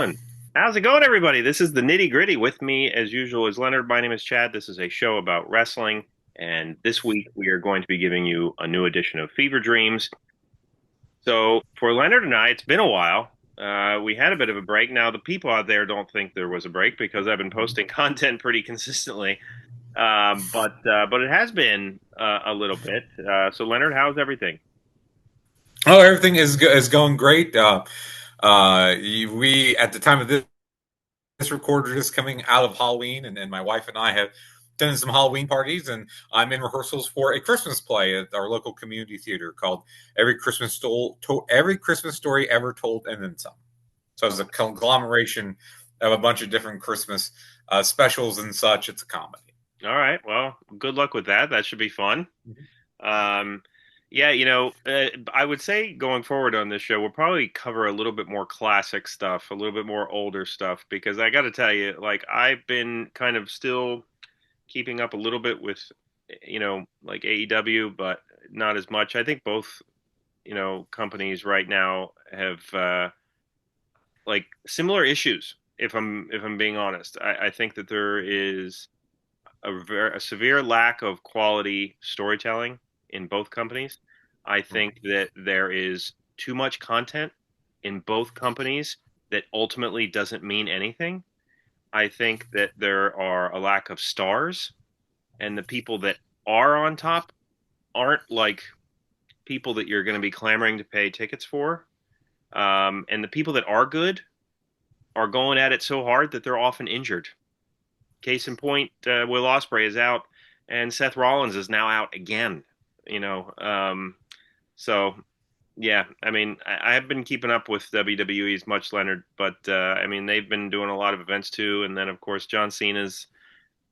One. How's it going, everybody? This is the Nitty Gritty. With me, as usual, is Leonard. My name is Chad. This is a show about wrestling, and this week we are going to be giving you a new edition of Fever Dreams. So, for Leonard and I, it's been a while. We had a bit of a break. Now, the people out there don't think there was a break because I've been posting content pretty consistently. But it has been a little bit. So, Leonard, how's everything? Oh, everything is going great. We at the time of this recorder is coming out of Halloween, and my wife and I have done some Halloween parties, and I'm in rehearsals for a Christmas play at our local community theater called Every Christmas Story Ever Told and Then Some. So it's a conglomeration of a bunch of different Christmas specials and such. It's a comedy. All right. Well, good luck with that. That should be fun. Um, yeah, I would say going forward on this show, we'll probably cover a little bit more classic stuff, a little bit more older stuff, because I got to tell you, like, I've been kind of still keeping up a little bit with, like AEW, but not as much. I think both, companies right now have like similar issues. If I'm being honest, I think that there is a severe lack of quality storytelling in both companies. I think that there is too much content in both companies that ultimately doesn't mean anything. I think that there are a lack of stars, and the people that are on top aren't like people that you're going to be clamoring to pay tickets for. And the people that are good are going at it so hard that they're often injured. Case in point, Will Ospreay is out, and Seth Rollins is now out again. You know, so yeah. I mean, I have been keeping up with WWE as much, Leonard, but I mean, they've been doing a lot of events too, and then of course John Cena's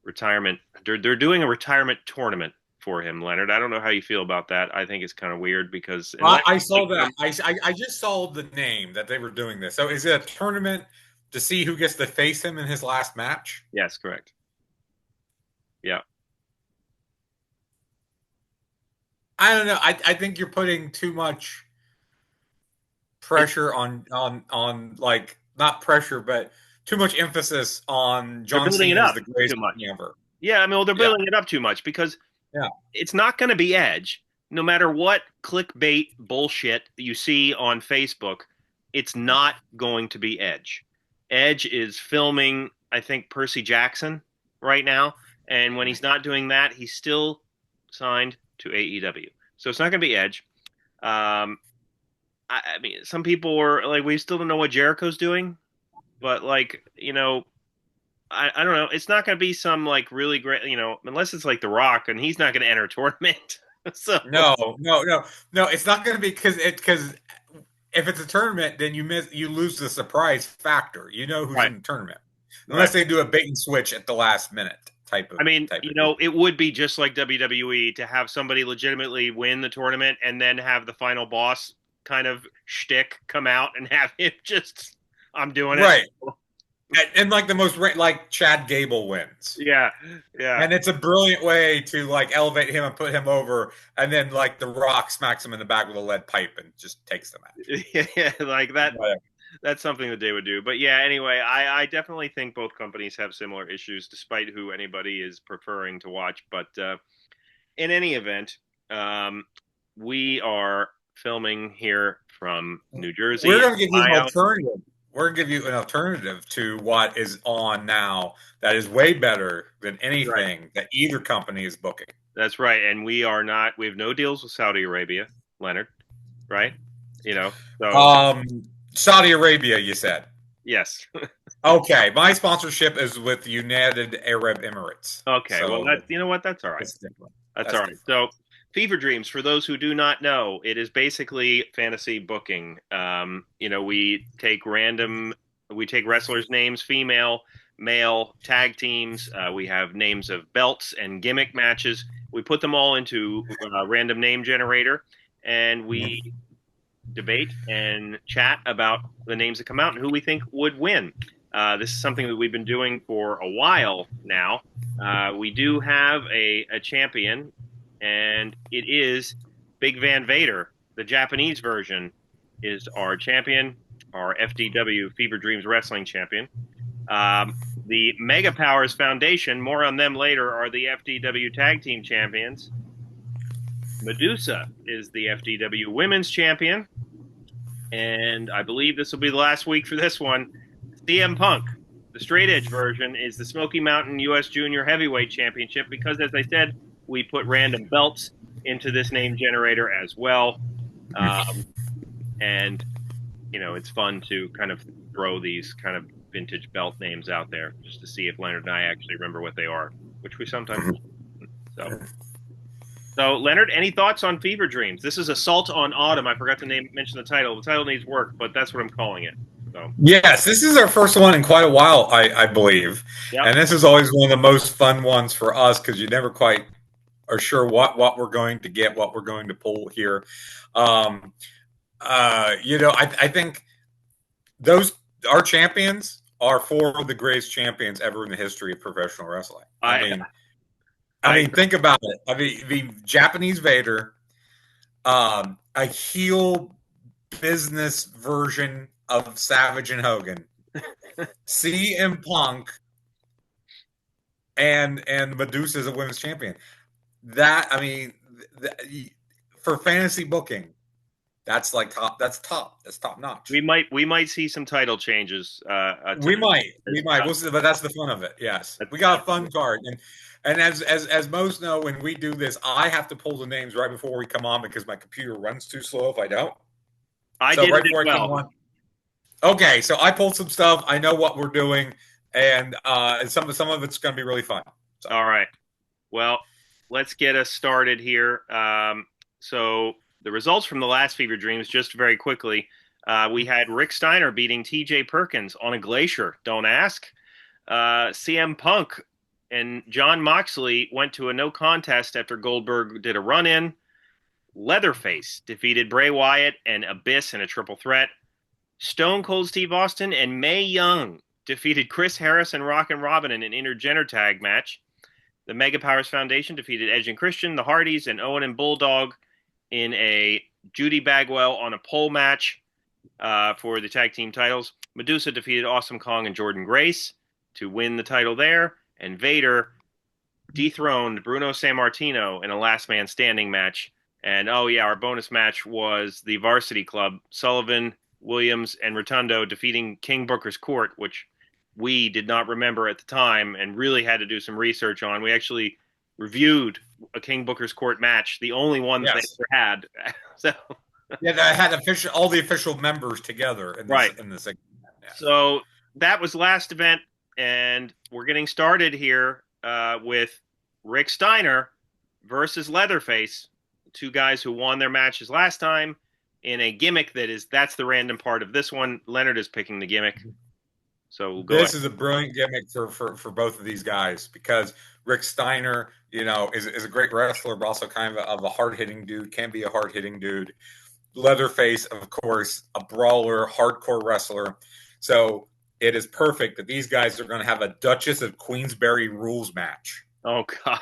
retirement. They're doing a retirement tournament for him, Leonard. I don't know how you feel about that. I think it's kind of weird because unless I saw that. I just saw the name that they were doing this. So is it a tournament to see who gets to face him in his last match? yes, correct. Yeah. I don't know. I think you're putting too much It, pressure on like not pressure, but too much emphasis on they're John building it Cena as up the too greatest much. thing ever. Yeah, I mean, well, they're Yeah, building it up too much because yeah. it's not going to be Edge. No matter what clickbait bullshit you see on Facebook, it's not going to be Edge. Edge is filming, I think, Percy Jackson right now. And when he's not doing that, he's still signed to AEW. So it's not going to be Edge. Um, I mean, some people are like, we still don't know what Jericho's doing, but like, I don't know. It's not going to be some like really great, unless it's like The Rock, and he's not going to enter a tournament. So No, no. It's not going to be because if it's a tournament, then you lose the surprise factor. You know who's right, in the tournament, right. unless they do a bait and switch at the last minute I mean, type of deal. it would be just like WWE to have somebody legitimately win the tournament and then have the final boss kind of shtick come out and have him just, I'm doing it. Right. And like the most like Chad Gable wins. Yeah, yeah, And it's a brilliant way to like elevate him and put him over, and then like The Rock smacks him in the back with a lead pipe and just takes the match. yeah, like that. Whatever. That's something that they would do. But yeah, anyway, I definitely think both companies have similar issues, despite who anybody is preferring to watch. But in any event, um, we are filming here from New We're Jersey, going to give you an Ohio. alternative. We're going to give you an alternative to what is on now that is way better than Right. anything that either company is booking. That's right. And we are not, we have no deals with Saudi Arabia, Leonard, right? You know, so Um, Saudi Arabia, you said. yes. Okay, my sponsorship is with United Arab Emirates, Okay. Well, so you know what? That's all right. that's different. That's That's all right. different. So, Fever Dreams, for those who do not know, it is basically fantasy booking. We take wrestlers' names, female, male, tag teams. We have names of belts and gimmick matches. We put them all into a random name generator, and we debate and chat about the names that come out and who we think would win. This is something that we've been doing for a while now. We do have a champion, and it is Big Van Vader. The Japanese version is our champion. our FDW Fever Dreams Wrestling Champion. The Mega Powers Foundation, more on them later, are the FDW Tag Team Champions. Medusa is the FDW Women's Champion. And I believe this will be the last week for this one. CM Punk, the straight edge version, is the Smoky Mountain U.S. Junior Heavyweight Championship because, as I said, we put random belts into this name generator as well. And, you know, it's fun to kind of throw these kind of vintage belt names out there just to see if Leonard and I actually remember what they are, which we sometimes do. So, Leonard, any thoughts on Fever Dreams? This is Assault on Autumn. I forgot to mention the title. The title needs work, but that's what I'm calling it. So, yes, this is our first one in quite a while, I believe. yep. And this is always one of the most fun ones for us because you never quite are sure what we're going to get, what we're going to pull here. I think our champions are four of the greatest champions ever in the history of professional wrestling. I mean, think about it. I mean, the Japanese Vader, a heel business version of Savage and Hogan, CM Punk, and Medusa as a women's champion. For fantasy booking, that's like top. That's top notch. We might see some title changes. We might. We'll see, but that's the fun of it. Yes, we got a fun card, and as most know, when we do this, I have to pull the names right before we come on because my computer runs too slow if I don't. I did it as well. Okay, so I pulled some stuff. I know what we're doing, and some of it's going to be really fun. So. All right. Well, let's get us started here. So the results from the last Fever Dreams, just very quickly, we had Rick Steiner beating T.J. Perkins on a glacier. Don't ask. CM Punk and Jon Moxley went to a no contest after Goldberg did a run-in. Leatherface defeated Bray Wyatt and Abyss in a triple threat. Stone Cold Steve Austin and Mae Young defeated Chris Harris and Rockin' Robin in an intergender tag match. The Mega Powers Foundation defeated Edge and Christian, the Hardys, and Owen and Bulldog in a Judy Bagwell on a pole match for the tag team titles. Medusa defeated Awesome Kong and Jordan Grace to win the title there. And Vader dethroned Bruno Sammartino in a last man standing match. And, our bonus match was the Varsity Club, Sullivan, Williams, and Rotundo defeating King Booker's Court, which we did not remember at the time and really had to do some research on. We actually reviewed a King Booker's Court match, the only one that they ever had. So that had all the official members together in this segment. Yeah. So that was last event, and we're getting started here with Rick Steiner versus Leatherface, two guys who won their matches last time in a gimmick that's the random part of this one. Leonard is picking the gimmick. So this is a brilliant gimmick for both of these guys because Rick Steiner, is a great wrestler, but also kind of a hard-hitting dude, can be a hard-hitting dude. Leatherface, of course, a brawler, hardcore wrestler. So it is perfect that these guys are going to have a Duchess of Queensberry rules match. Oh, God.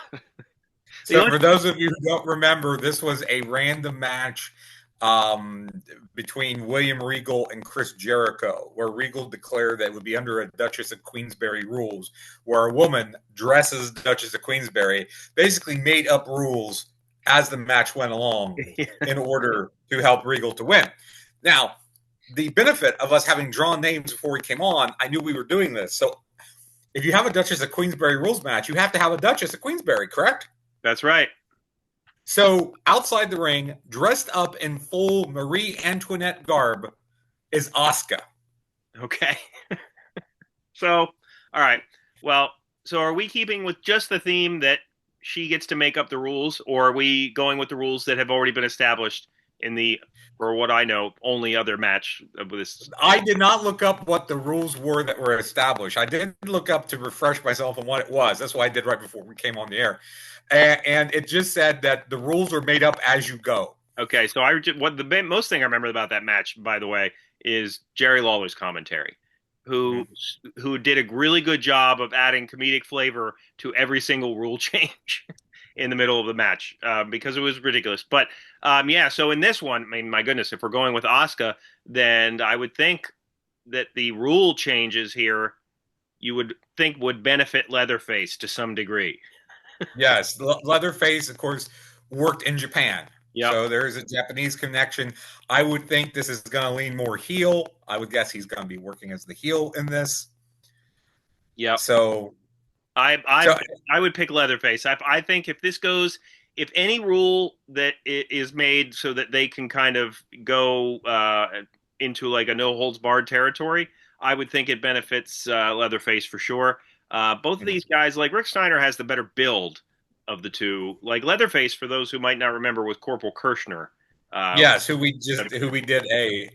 So for those of you who don't remember, this was a random match between William Regal and Chris Jericho, where Regal declared that it would be under a Duchess of Queensberry rules, where a woman dresses Duchess of Queensberry, basically made up rules as the match went along in order to help Regal to win. Now, the benefit of us having drawn names before we came on, I knew we were doing this. So if you have a Duchess of Queensberry rules match, you have to have a Duchess of Queensberry, correct? That's right. So outside the ring, dressed up in full Marie Antoinette garb, is Asuka. Okay. So, all right. Well, so are we keeping with just the theme that she gets to make up the rules, or are we going with the rules that have already been established in the, for what I know, only other match of this? I did not look up what the rules were that were established. I did look up to refresh myself on what it was. That's what I did right before we came on the air. And it just said that the rules are made up as you go. Okay, so the most thing I remember about that match, by the way, is Jerry Lawler's commentary, who did a really good job of adding comedic flavor to every single rule change in the middle of the match because it was ridiculous. But so in this one, I mean, my goodness, if we're going with Asuka, then I would think that the rule changes here you would think would benefit Leatherface to some degree. Yes, Leatherface, of course, worked in Japan. Yep. So there is a Japanese connection. I would think this is going to lean more heel. I would guess he's going to be working as the heel in this. Yep. So, I I so I would pick Leatherface. I think if this goes, if any rule that is made so that they can kind of go into like a no holds barred territory, I would think it benefits Leatherface for sure. Both of these guys, like Rick Steiner, has the better build of the two. Like Leatherface, for those who might not remember, was Corporal Kirshner. Uh, yes, who we did a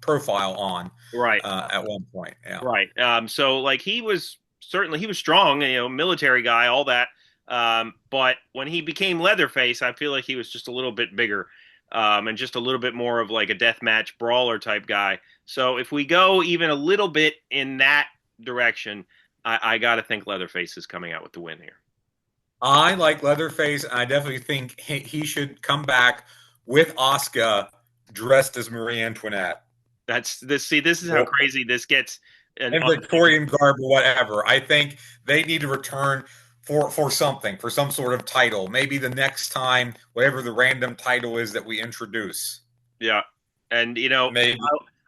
profile on right. at one point. Yeah. Right. So like he was certainly he was strong, military guy, all that. But when he became Leatherface, I feel like he was just a little bit bigger, and just a little bit more of like a deathmatch brawler type guy. So if we go even a little bit in that direction, I got to think Leatherface is coming out with the win here. I like Leatherface, and I definitely think he should come back with Oscar dressed as Marie Antoinette. That's this. See, this is how Well, crazy this gets. And in Victorian garb or whatever. I think they need to return for something, for some sort of title. Maybe the next time, whatever the random title is that we introduce. yeah, and Maybe.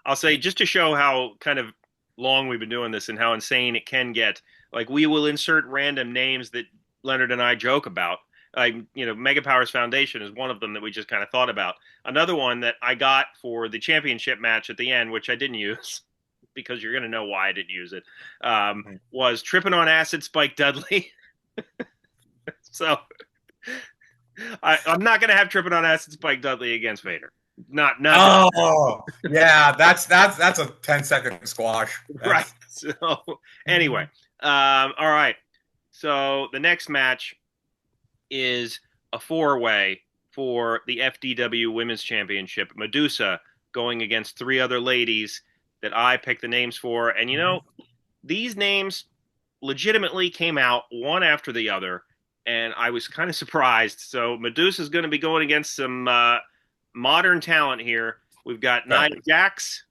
I'll say just to show how kind of long we've been doing this and how insane it can get. Like we will insert random names that Leonard and I joke about. Like Mega Powers Foundation is one of them that we just kind of thought about. Another one that I got for the championship match at the end, which I didn't use because you're going to know why I didn't use it, was tripping on acid Spike Dudley. So I'm not going to have tripping on acid Spike Dudley against Vader. Not Oh yeah, that's a 10-second squash. right. That's So anyway, all right. So the next match is a four-way for the FDW Women's Championship. Medusa going against three other ladies that I picked the names for, and these names legitimately came out one after the other, and I was kind of surprised. So Medusa is going to be going against some modern talent here. We've got yeah. Nia Jax,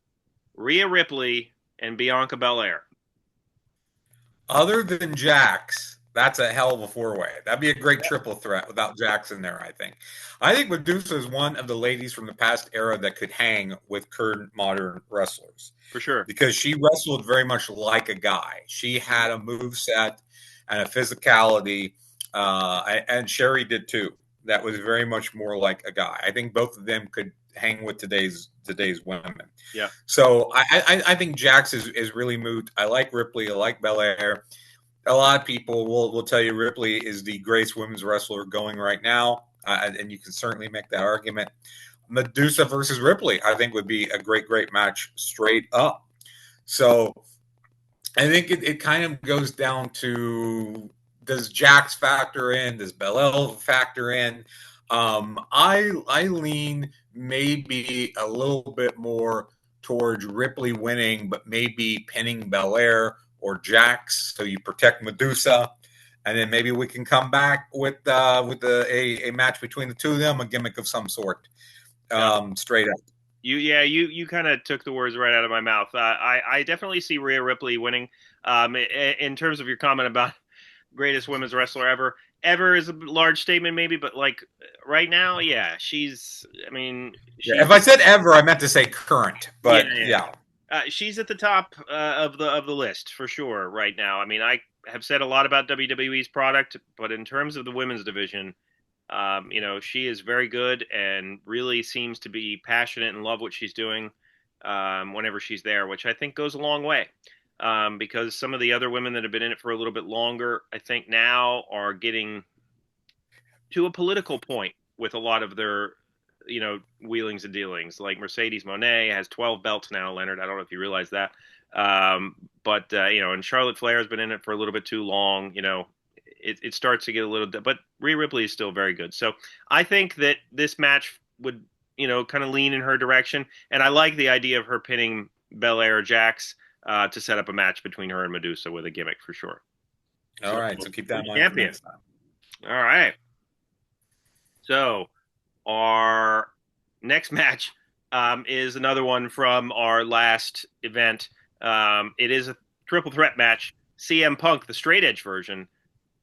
Rhea Ripley, and Bianca Belair. Other than Jax, that's a hell of a four-way. That'd be a great triple threat without Jax in there, I think. I think Medusa is one of the ladies from the past era that could hang with current modern wrestlers. For sure. Because she wrestled very much like a guy. She had a move set and a physicality, and Sherry did too. That was very much more like a guy. I think both of them could hang with today's women. Yeah. So I think Jax is really moot. I like Ripley. I like Belair. A lot of people will tell you Ripley is the greatest women's wrestler going right now, and you can certainly make that argument. Medusa versus Ripley, I think, would be a great match straight up. So I think it kind of goes down to, does Jax factor in? Does Belair factor in? I lean maybe a little bit more towards Ripley winning, but maybe pinning Belair or Jax, so you protect Medusa, and then maybe we can come back with a match between the two of them, a gimmick of some sort, straight up. You kind of took the words right out of my mouth. I definitely see Rhea Ripley winning. In terms of your comment about greatest women's wrestler ever, ever is a large statement maybe, but like right now, yeah, she's. I mean, Yeah, if I said ever, I meant to say current, but yeah. She's at the top of the list for sure right now. I mean, I have said a lot about WWE's product, but in terms of the women's division, she is very good and really seems to be passionate and love what she's doing whenever she's there, which I think goes a long way. Because some of the other women that have been in it for a little bit longer, I think now are getting to a political point with a lot of their, wheelings and dealings. Like Mercedes Moné has 12 belts now, Leonard. I don't know if you realize that. But and Charlotte Flair has been in it for a little bit too long. It starts to get a little, but Rhea Ripley is still very good. So I think that this match would, kind of lean in her direction. And I like the idea of her pinning Belair or Jax to set up a match between her and Medusa with a gimmick for sure. All right, so keep that in mind for next time. All right. So our next match is another one from our last event. It is a triple threat match. CM Punk, the straight edge version,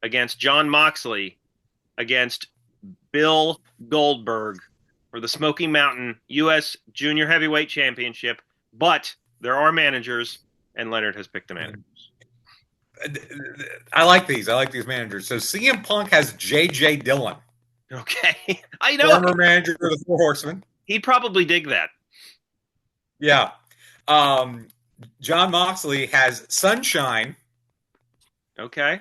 against John Moxley, against Bill Goldberg for the Smoky Mountain U.S. Junior Heavyweight Championship. But there are managers, and Leonard has picked the manager. I like these. I like these managers. So CM Punk has J.J. Dillon, Okay. I know. former manager of the Four Horsemen. He'd probably dig that. Yeah. Um, John Moxley has Sunshine, Okay.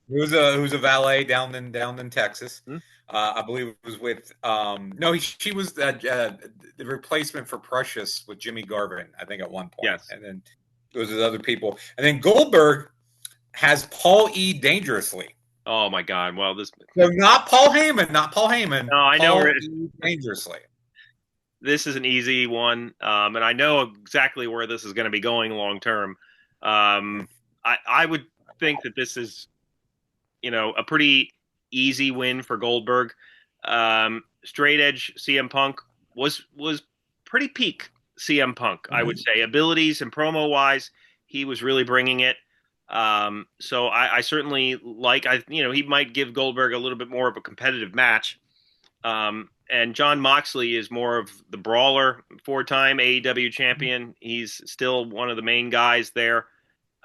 who's a valet down in Texas. Hmm? I believe it was with no, she was the replacement for Precious with Jimmy Garvin, I think at one point, Yes. and then those are the other people, and then Goldberg has Paul E. Dangerously. Oh my God. Well, this. So not Paul Heyman, not Paul Heyman. No, I know Paul where E. Dangerously. this is an easy one, and I know exactly where this is going to be going long term. I would think that this is, a pretty easy win for Goldberg. Straight edge CM Punk was pretty peak CM Punk, I would say, abilities and promo wise, he was really bringing it. So I certainly he might give Goldberg a little bit more of a competitive match. And John Moxley is more of the brawler, four-time AEW champion. He's still one of the main guys there.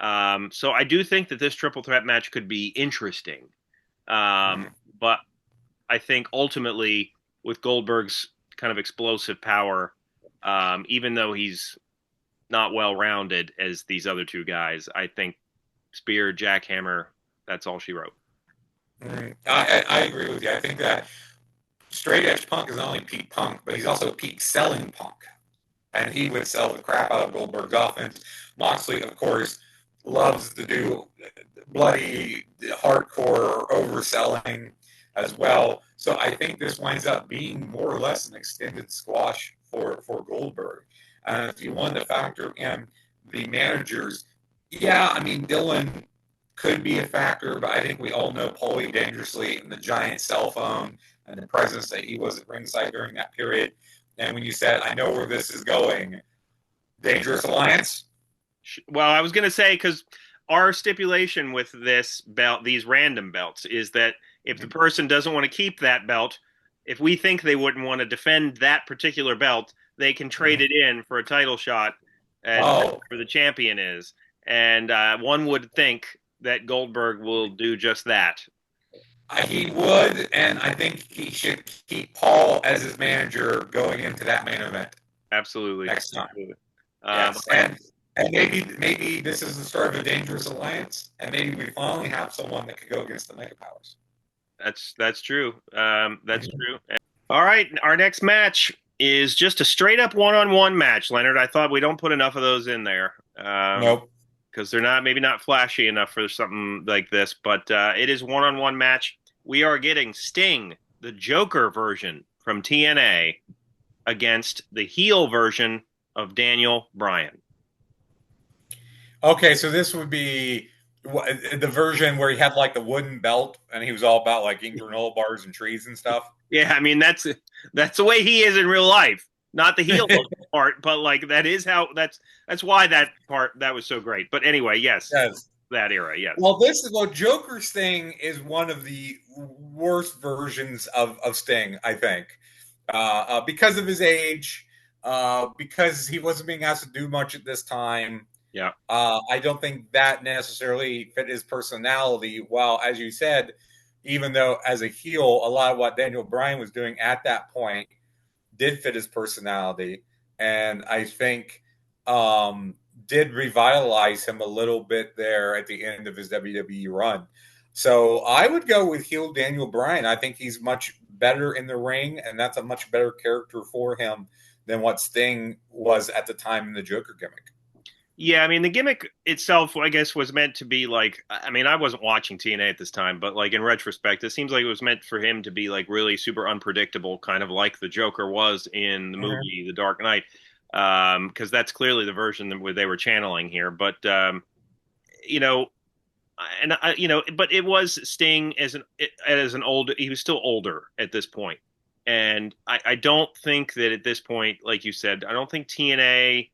So I do think that this triple threat match could be interesting. But I think ultimately with Goldberg's kind of explosive power, even though he's not well-rounded as these other two guys, I think Spear, Jackhammer, that's all she wrote. I agree with you. I think that straight edge Punk is not only peak Punk, but he's also peak selling Punk. And he would sell the crap out of Goldberg's offense. Moxley, of course, loves to do bloody, hardcore overselling as well. So I think this winds up being more or less an extended squash for Goldberg. And if you want to factor in the managers, yeah, I mean, Dylan could be a factor, but I think we all know Paulie Dangerously and the giant cell phone and the presence that he was at ringside during that period. And when you said, I know where this is going, Dangerous Alliance? Well, I was going to say, because our stipulation with this belt, these random belts, is that if the person doesn't want to keep that belt, if we think they wouldn't want to defend that particular belt, they can trade it in for a title shot at where the champion is. And one would think that Goldberg will do just that. He would, and I think he should keep Paul as his manager going into that main event. Absolutely. Next time. Yes. And maybe this is the start of a Dangerous Alliance, and maybe we finally have someone that could go against the Mega Powers. That's true. That's true. All right, our next match is just a straight up one-on-one match, Leonard. I thought we don't put enough of those in there. Nope. Because they're maybe not flashy enough for something like this, but it is one-on-one match. We are getting Sting, the Joker version from TNA, against the heel version of Daniel Bryan. Okay, so this would be the version where he had like the wooden belt and he was all about like eating granola bars and trees and stuff. Yeah, I mean that's the way he is in real life. Not the heel part, but like that's why that part that was so great. But anyway, yes. That era, yes. Well, Joker Sting is one of the worst versions of Sting, I think, because of his age, because he wasn't being asked to do much at this time. Yeah. I don't think that necessarily fit his personality. Well, as you said, even though as a heel, a lot of what Daniel Bryan was doing at that point did fit his personality, and I think did revitalize him a little bit there at the end of his WWE run. So I would go with heel Daniel Bryan. I think he's much better in the ring, and that's a much better character for him than what Sting was at the time in the Joker gimmick. Yeah, I mean, the gimmick itself, I guess, was meant to be like, I mean, I wasn't watching TNA at this time, but like in retrospect, it seems like it was meant for him to be like really super unpredictable, kind of like the Joker was in the movie The Dark Knight, because that's clearly the version that they were channeling here. But, but it was Sting as an older, he was still older at this point. And I don't think that at this point, like you said, I don't think TNA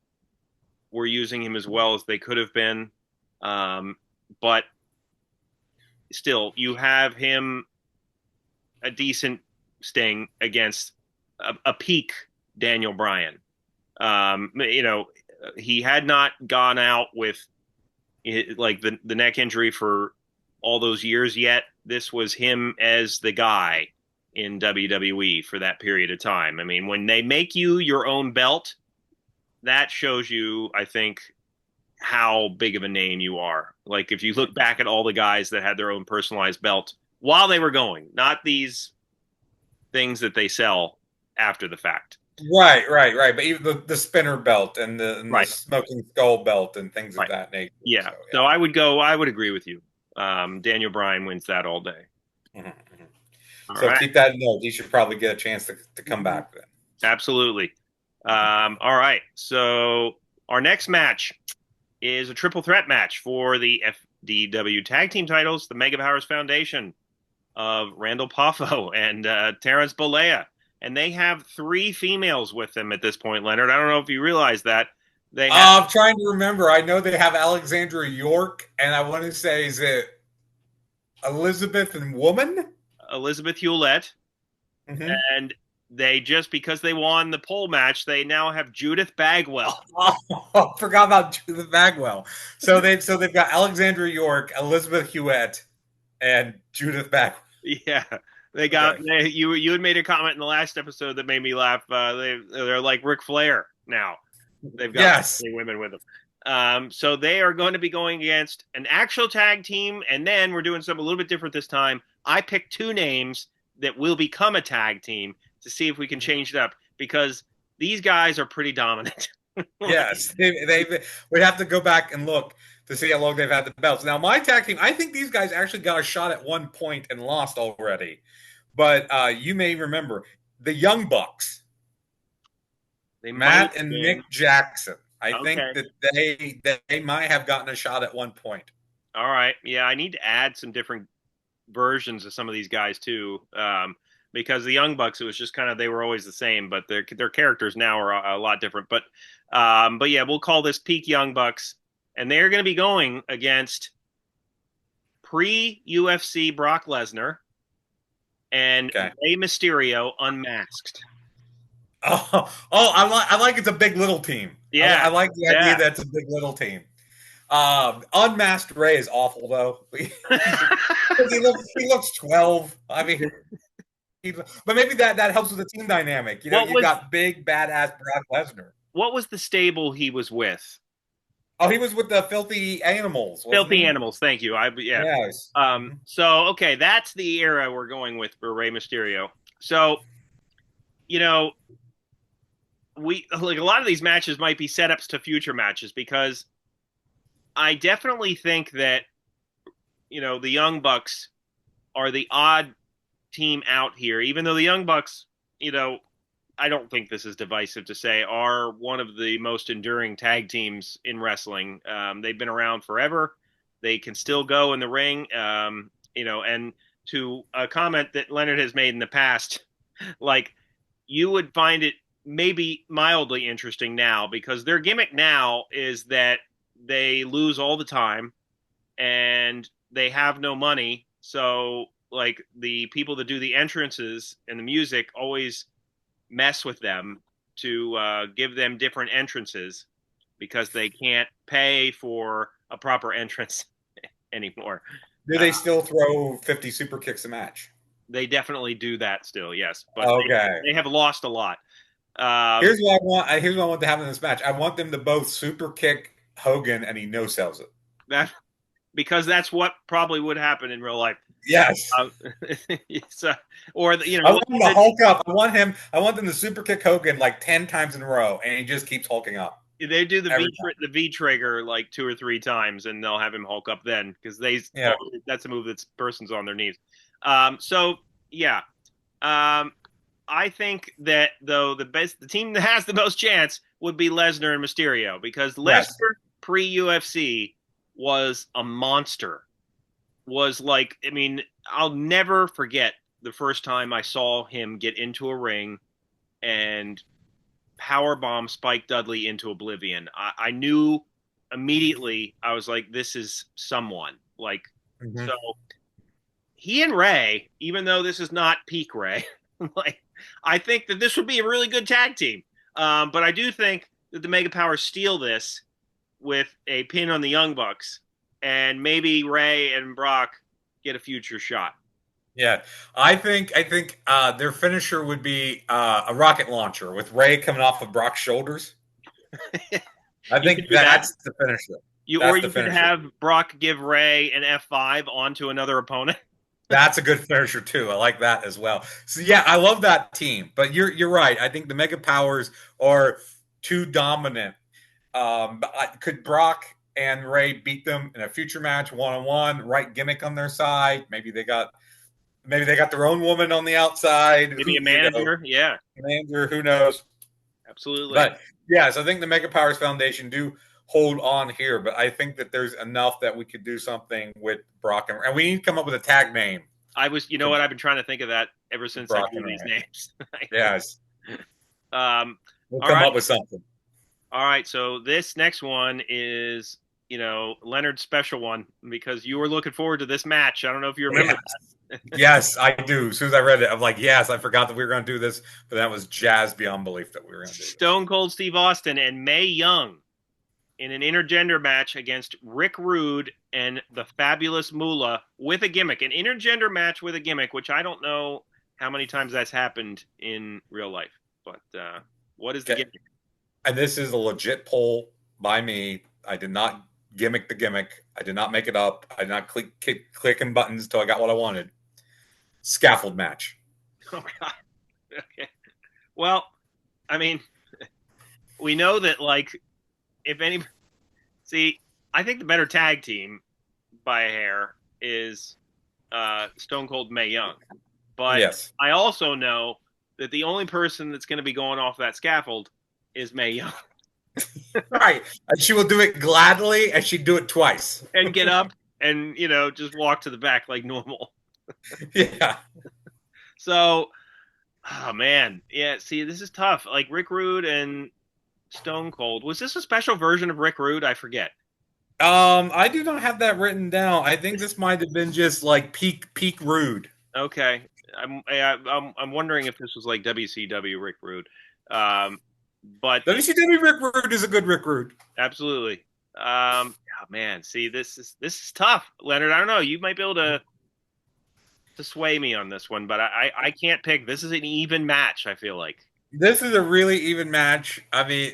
were using him as well as they could have been. But still, you have him a decent sting against a peak Daniel Bryan. He had not gone out with like the neck injury for all those years yet. This was him as the guy in WWE for that period of time. I mean, when they make you your own belt, that shows you, I think, how big of a name you are. Like if you look back at all the guys that had their own personalized belt while they were going, not these things that they sell after the fact. Right. But even the spinner belt and the Right. smoking skull belt and things of Right. that nature. Yeah. So So I would go. I would agree with you. Daniel Bryan wins that all day. Mhm. All So right. keep that in note. He should probably get a chance to come back then. Absolutely. All right. So our next match is a triple threat match for the FDW tag team titles, the Mega Powers Foundation of Randall Poffo and Terrence Bollea. And they have 3 females with them at this point, Leonard. I don't know if you realize that. They have I'm trying to remember. I know they have Alexandra York, and I want to say, is it Elizabeth and Woman? Elizabeth Hewlett, Mm-hmm. and they just because they won the pole match, they now have Judith Bagwell. Oh, I forgot about Judith Bagwell. So they've got Alexandra York, Elizabeth Hewitt, and Judith Bagwell. Yeah, they got Okay. you had made a comment in the last episode that made me laugh. They're like Ric Flair now. They've got Yes. women with them. So they are going to be going against an actual tag team, and then we're doing something a little bit different this time. I picked 2 names that will become a tag team to see if we can change it up because these guys are pretty dominant. Yes. They would have to go back and look to see how long they've had the belts. Now, my tag team, I think these guys actually got a shot at one point and lost already. But you may remember the Young Bucks, They might Matt have and been Nick Jackson. I think okay. that they might have gotten a shot at one point. All right, yeah, I need to add some different versions of some of these guys too. Because the Young Bucks, it was just kind of they were always the same, but their characters now are a lot different. But yeah, we'll call this peak Young Bucks, and they're going to be going against pre UFC Brock Lesnar and Okay. Rey Mysterio unmasked. I like it's a big little team. Yeah, I like the idea yeah. that it's a big little team. Unmasked Ray is awful though. He looks 12. I mean, but maybe that helps with the team dynamic. You know, what you was got big badass Brock Lesnar. what was the stable he was with? Oh, he was with the Filthy Animals, wasn't Filthy he? Animals. Thank you. Yeah. Yes. So okay, that's the era we're going with for Rey Mysterio. So you know, we like a lot of these matches might be setups to future matches because I definitely think that the Young Bucks are the odd team out here, even though the Young Bucks, I don't think this is divisive to say, are one of the most enduring tag teams in wrestling. They've been around forever. They can still go in the ring, and to a comment that Leonard has made in the past, like you would find it maybe mildly interesting now because their gimmick now is that they lose all the time and they have no money. So, like, the people that do the entrances and the music always mess with them to give them different entrances because they can't pay for a proper entrance anymore. Do they still throw 50 super kicks a match? They definitely do that still, yes, but Okay. they have lost a lot. Here's what I want. Here's what I want to have in this match. I want them to both super kick Hogan, and he no sells it. That because that's what probably would happen in real life. Yes. So, or I want him to Hulk up. I want them to super kick Hogan like 10 times in a row, and he just keeps hulking up. They do the V trigger like 2 or 3 times, and they'll have him Hulk up then because that's a move that's person's on their knees. So yeah, I think that though the team that has the most chance would be Lesnar and Mysterio because Lesnar pre UFC was a monster. Was like, I mean, I'll never forget the first time I saw him get into a ring and powerbomb Spike Dudley into oblivion. I knew immediately. I was like, this is someone. Like, Mm-hmm. so he and Ray, even though this is not peak Ray, like I think that this would be a really good tag team. But I do think that the Mega Powers steal this with a pin on the Young Bucks, and maybe Ray and Brock get a future shot. Yeah, I think their finisher would be a rocket launcher with Ray coming off of Brock's shoulders. I You could think do that. that's the finisher. Or That's the you could finisher. have Brock give Ray an F5 onto another opponent. That's a good finisher too. I like that as well. So yeah, I love that team. But you're right. I think the Mega Powers are too dominant. Could Brock and Ray beat them in a future match, one on one? Right gimmick on their side. Maybe they got their own woman on the outside. Maybe Who a manager. Yeah, commander? Who knows? absolutely. But yes, I think the Mega Powers Foundation do hold on here. But I think that there's enough that we could do something with Brock and we need to come up with a tag name You know for what? I've been trying to think of that ever since I Brock drew and these Ray. names. Yes, um, we'll all come right. up with something. All right. So this next one is, Leonard's special one because you were looking forward to this match. I don't know if you remember Yes, yes, I do. As soon as I read it, I'm like, yes, I forgot that we were going to do this, but that was jazz beyond belief that we were going to do this. Stone Cold Steve Austin and Mae Young in an intergender match against Rick Rude and the Fabulous Moolah with a gimmick, an intergender match with a gimmick, which I don't know how many times that's happened in real life. But what is the Okay, gimmick? and this is a legit poll by me. I did not gimmick the gimmick. I did not make it up. I did not clicking buttons until I got what I wanted. Scaffold match. Oh God. Okay. Well, I mean, we know that like if any see, I think the better tag team by a hair is Stone Cold Mae Young. But Yes. I also know that the only person that's going to be going off that scaffold is Mae Young Right. And she will do it gladly, and she'd do it twice. and get up and just walk to the back like normal. Yeah. So, oh man, yeah. See, this is tough. Like Rick Rude and Stone Cold. Was this a special version of Rick Rude? I forget. I do not have that written down. I think this might have been just like peak rude. Okay, I'm wondering if this was like WCW Rick Rude. Um, but WCW Rick Rude is a good Rick Rude. absolutely. Oh man, see, this is tough, Leonard. I don't know. You might be able to sway me on this one, but I can't pick. This is an even match. I feel like. This is a really even match. I mean,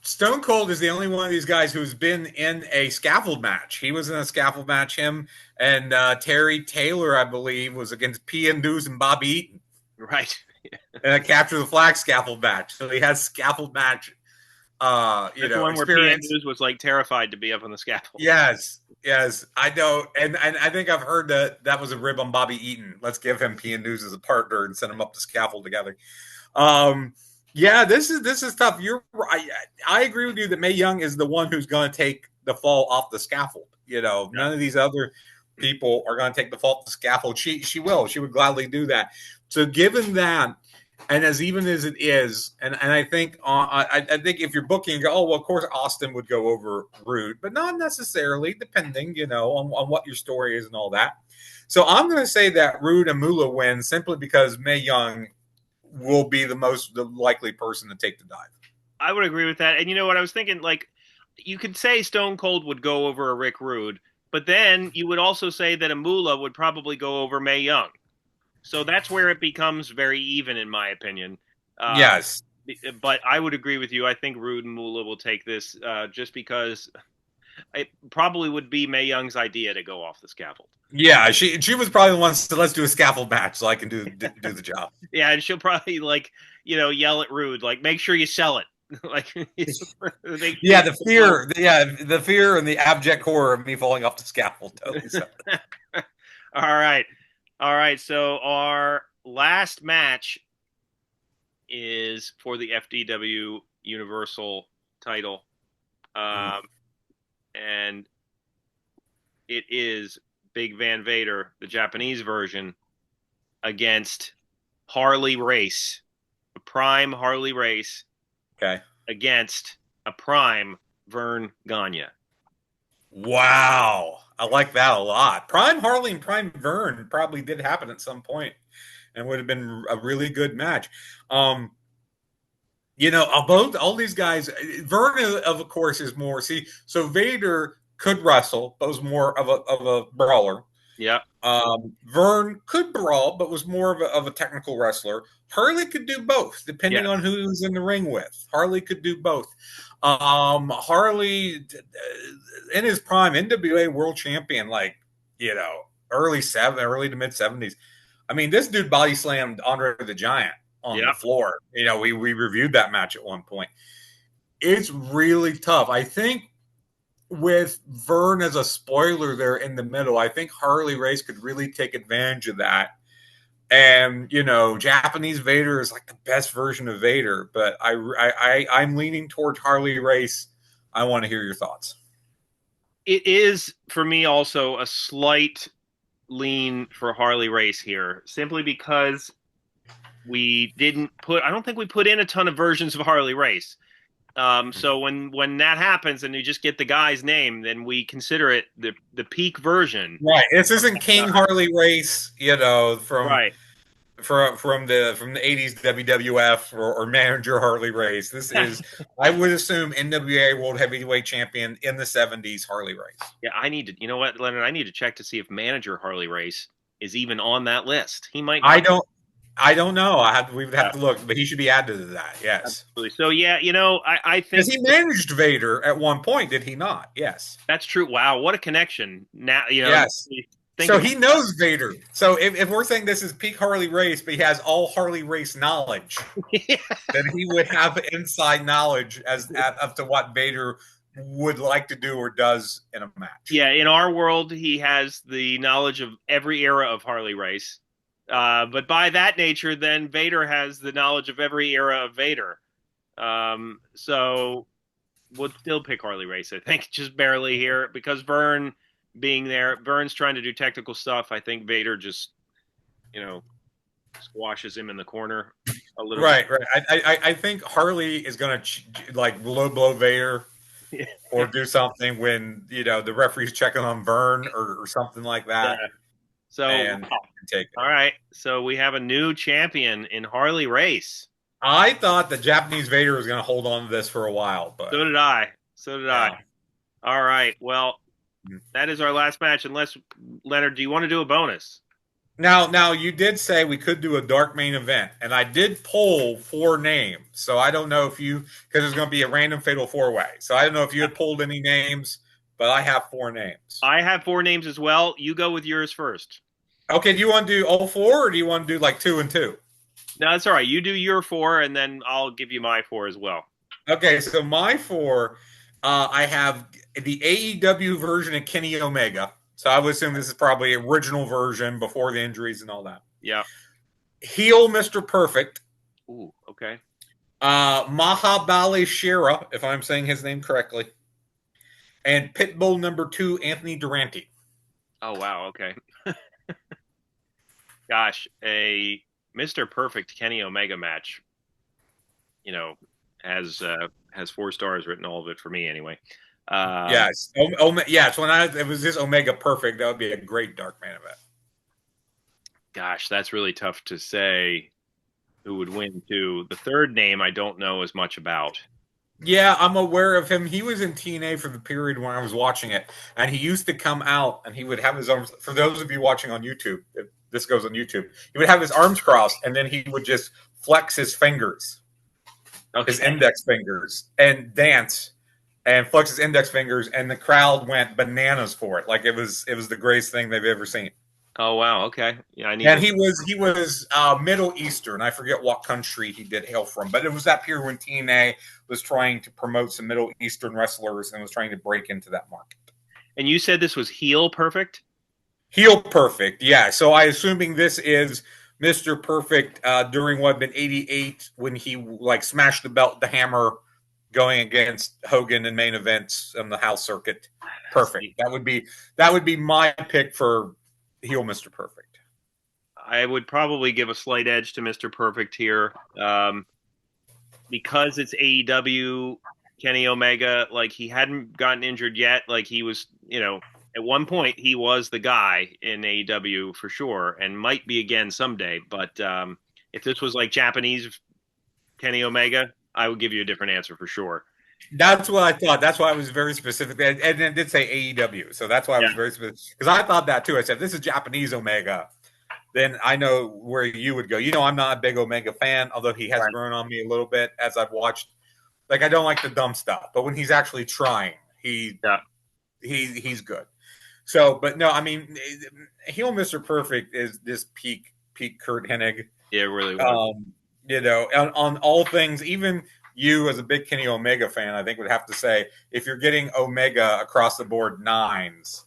Stone Cold is the only one of these guys who's been in a scaffold match. He was in a scaffold match. Him and Terry Taylor, I believe, was against P. News and Bobby Eaton Right. in a capture the flag scaffold match. So he has scaffold match, That's the one where PN experience. News was like terrified to be up on the scaffold. Yes, I know, and I think I've heard that was a rib on Bobby Eaton. Let's give him P. News as a partner and send him up the scaffold together. Yeah, this is tough. I agree with you that Mae Young is the one who's going to take the fall off the scaffold. Yeah. None of these other people are going to take the fall off the scaffold. She will. She would gladly do that. So, given that, and as even as it is, and I think I think if you're booking, oh well, of course Austin would go over Rude, but not necessarily, depending on what your story is and all that. So I'm going to say that Rude and Moolah win simply because Mae Young will be the likely person to take the dive. I would agree with that. And you know what I was thinking? Like, you could say Stone Cold would go over a Rick Rude, but then you would also say that a Moolah would probably go over Mae Young. So that's where it becomes very even, in my opinion. Yes. But I would agree with you. I think Rude and Moolah will take this just because it probably would be Mae Young's idea to go off the scaffold. Yeah, she was probably the one. So let's do a scaffold match so I can do the job. Yeah, and she'll probably yell at Rude like, make sure you sell it. Like, yeah, the fear and the abject horror of me falling off the scaffold. Totally. All right. So our last match is for the FDW Universal title, and it is Big Van Vader, the Japanese version, against Harley Race, a prime Harley Race, Okay. against a prime Verne Gagne. Wow. I like that a lot. Prime Harley and Prime Verne probably did happen at some point and would have been a really good match. Um, both all these guys, Verne, of course, is more. See, so Vader could wrestle, but was more of a brawler. Yeah, Verne could brawl, but was more of a technical wrestler. Harley could do both, depending on yes, who he was in the ring with. Harley could do both. Harley, in his prime, NWA World Champion, like early to mid 70s. I mean, this dude body slammed Andre the Giant on the yeah. floor. We reviewed that match at one point. It's really tough. I think with Verne as a spoiler there in the middle, I think Harley Race could really take advantage of that. And Japanese Vader is like the best version of Vader, but I'm leaning towards Harley Race. I want to hear your thoughts. It is for me also a slight lean for Harley Race here, simply because I don't think we put in a ton of versions of Harley Race. So when that happens and you just get the guy's name, then we consider it the peak version. Right. This isn't King Harley Race, from Right. from the 80s WWF or manager Harley Race. This is, I would assume, NWA World Heavyweight Champion in the 70s Harley Race. Yeah, you know what, Leonard? I need to check to see if manager Harley Race is even on that list. He might not. I don't know. We would have to look, but he should be added to that. Yes. Absolutely. So yeah, I think because he managed Vader at one point, did he not? Yes. that's true. Wow, what a connection! Now Yes. So he knows Vader. So if we're saying this is peak Harley Race, but he has all Harley Race knowledge, then he would have inside knowledge as to what Vader would like to do or does in a match. Yeah, in our world, he has the knowledge of every era of Harley Race. But by that nature, then Vader has the knowledge of every era of Vader. So we'll still pick Harley Race, I think, just barely here, because Verne being there, Verne's trying to do technical stuff. I think Vader just, squashes him in the corner a little Right, bit. right. I think Harley is going to like blow Vader or do something when the referee's checking on Verne or something like that. Yeah. So and take it. All right, so we have a new champion in Harley Race. I thought the Japanese Vader was going to hold on to this for a while, but so did I. All right, well, that is our last match. Unless, Leonard, do you want to do a bonus? Now you did say we could do a dark main event, and I did poll 4 names. So I don't know if because there's going to be a random fatal 4-way. So I don't know if you had pulled any names, but I have 4 names. I have 4 names as well. You go with yours first. Okay, do you want to do all 4, or do you want to do like 2 and 2? No, that's all right. You do your 4, and then I'll give you my 4 as well. Okay, so my 4, I have the AEW version of Kenny Omega. So I would assume this is probably original version before the injuries and all that. Yeah. Heel Mr. Perfect. Ooh, okay. Mahabali Shera, if I'm saying his name correctly. And Pitbull number 2, Anthony Durante. Oh, wow, okay. Gosh, a Mr. Perfect Kenny Omega match, has 4 stars written, all of it for me anyway. Yes. Yes. When it was this Omega Perfect, that would be a great dark main event. Gosh, that's really tough to say who would win too. The third name I don't know as much about. Yeah, I'm aware of him. He was in TNA for the period when I was watching it, and he used to come out and he would have his arms. For those of you watching on YouTube, if this goes on YouTube, he would have his arms crossed, and then he would just flex his fingers, his index fingers, and dance. And flex his index fingers, and the crowd went bananas for it. Like it was the greatest thing they've ever seen. Oh wow, okay, yeah, he was Middle Eastern. I forget what country he did hail from, but it was that period when TNA was trying to promote some Middle Eastern wrestlers and was trying to break into that market. And you said this was Heel Perfect? Heel Perfect, yeah. So I assuming this is Mr. Perfect during what had been '88 when he like smashed the belt, the hammer, going against Hogan in main events on the house circuit. Perfect. That would be my pick for heel Mr. Perfect. I would probably give a slight edge to Mr. Perfect here. because it's AEW, Kenny Omega, like he hadn't gotten injured yet. Like he was, at one point he was the guy in AEW for sure, and might be again someday. But if this was like Japanese Kenny Omega, I would give you a different answer for sure. That's what I thought. That's why I was very specific. And it did say AEW. So that's why I Yeah, was very specific. Because I thought that too. I said, this is Japanese Omega. Then I know where you would go. I'm not a big Omega fan, although he has right. grown on me a little bit as I've watched. Like, I don't like the dumb stuff. But when he's actually trying, Yeah, he's good. So, but no, I mean, heel Mr. Perfect is this peak Kurt Hennig. yeah, it really was. On all things, even you as a big Kenny Omega fan, I think would have to say if you're getting Omega across the board nines,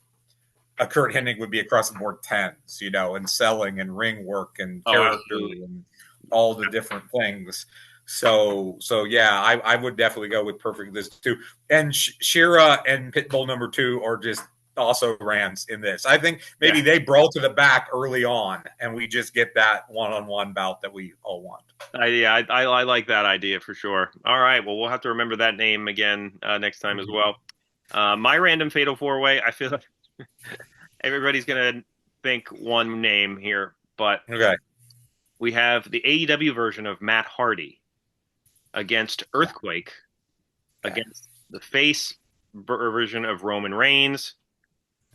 a Kurt Hennig would be across the board tens, and selling and ring work and Oh, character absolutely. and all the different things. So yeah, I would definitely go with Perfect this too. And Shira and Pitbull number 2 are just also rants in this. I think maybe Yeah. they brawl to the back early on, and we just get that one-on-one bout that we all want. I like that idea for sure. All right, well, we'll have to remember that name again next time as well. My random fatal four way. I feel like everybody's gonna think one name here, but Okay. we have the AEW version of Matt Hardy against Earthquake, against the face version of Roman Reigns,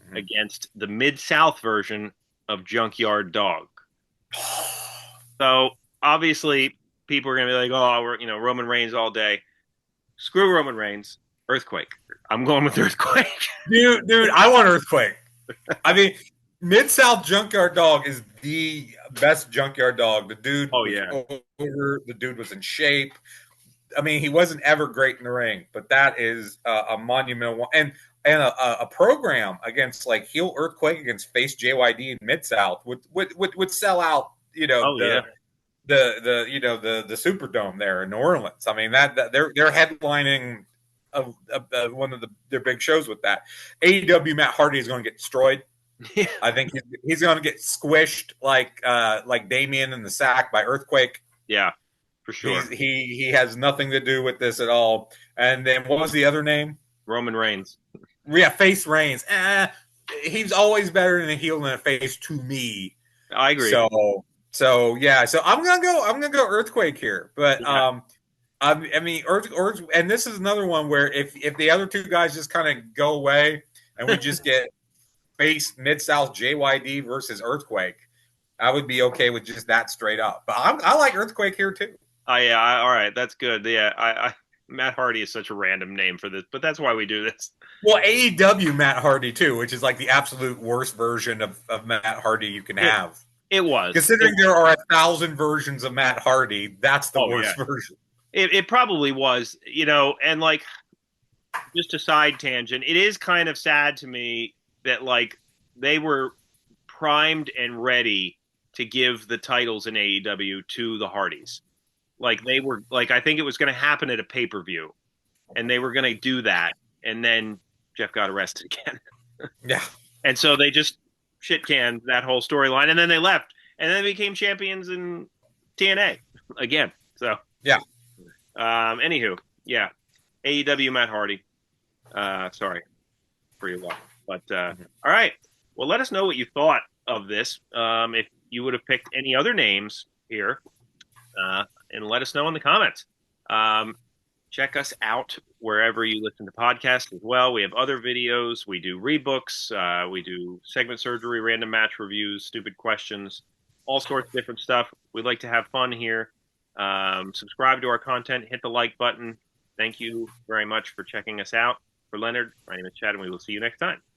Mhm. against the Mid South version of Junkyard Dog. So obviously, people are gonna be like, "Oh, Roman Reigns all day." Screw Roman Reigns. Earthquake. I'm going with Earthquake. Dude, I want Earthquake. I mean, Mid South Junkyard Dog is the best Junkyard Dog. The dude Oh was yeah. over. The dude was in shape. I mean, he wasn't ever great in the ring, but that is a monumental one. And a program against like heel Earthquake against face JYD in Mid South would sell out. Oh yeah. The Superdome there in New Orleans. I mean that they're headlining one of their big shows with that. AEW Matt Hardy is going to get destroyed. I think he's going to get squished like Damien in the sack by Earthquake. Yeah, for sure. He has nothing to do with this at all. And then what was the other name? Roman Reigns. Yeah, Face Reigns. He's always better than a heel than a face to me. I agree. So yeah, so I'm gonna go Earthquake here, but Yeah. I mean Earth, and this is another one where if the other two guys just kind of go away and we just get face Mid South JYD versus Earthquake, I would be okay with just that straight up. But I like Earthquake here too. All right, that's good. Yeah, Matt Hardy is such a random name for this, but that's why we do this. Well, AEW Matt Hardy too, which is like the absolute worst version of Matt Hardy you can It have. it was. Considering there are 1,000 versions of Matt Hardy, that's the Oh yeah. worst version. It probably was, and like just a side tangent, it is kind of sad to me that like they were primed and ready to give the titles in AEW to the Hardys. Like they were like I think it was going to happen at a pay-per-view and they were going to do that and then Jeff got arrested again. Yeah. And so they just shit canned that whole storyline and then they left and then they became champions in TNA again. So, Yeah. Anywho, yeah. AEW Matt Hardy. Sorry for your luck. But all right. Well, let us know what you thought of this. If you would have picked any other names here, and let us know in the comments. Check us out wherever you listen to podcasts as well. We have other videos. We do rebooks. We do segment surgery, random match reviews, stupid questions, all sorts of different stuff. We'd like to have fun here. Subscribe to our content. Hit the like button. Thank you very much for checking us out. For Leonard, my name is Chad, and we will see you next time.